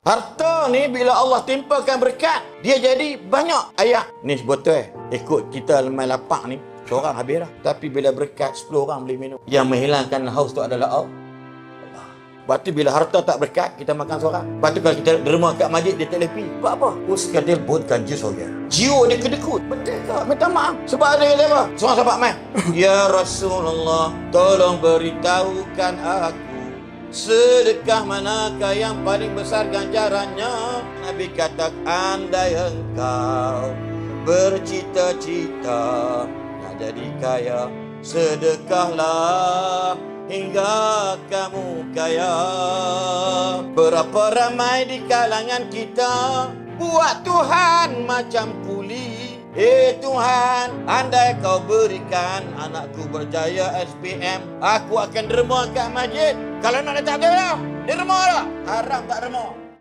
Harta ni bila Allah timpakan berkat, dia jadi banyak. Ayah, ni betul ikut kita lemah lapak ni, seorang habis dah. Tapi bila berkat, 10 orang boleh minum. Yang menghilangkan haus tu adalah Allah. Lepas tu bila harta tak berkat, kita makan seorang. Lepas tu kalau kita derma kat masjid, dia tak boleh pergi. Sebab apa? Sekadar buatkan jus orang. Jiwa dia kedekut. Betul tak? Minta maaf. Sebab ada kata apa? Seorang sahabat main. Ya Rasulullah, tolong beritahukan aku, sedekah manakah yang paling besar ganjarannya? Nabi kata, andai engkau bercita-cita nak jadi kaya, sedekahlah hingga kamu kaya. Berapa ramai di kalangan kita buat Tuhan macam kuli. Tuhan, andai kau berikan anakku berjaya SPM, aku akan derma kat masjid. Kalau nak letak dia lah, derma lah. Haram tak derma.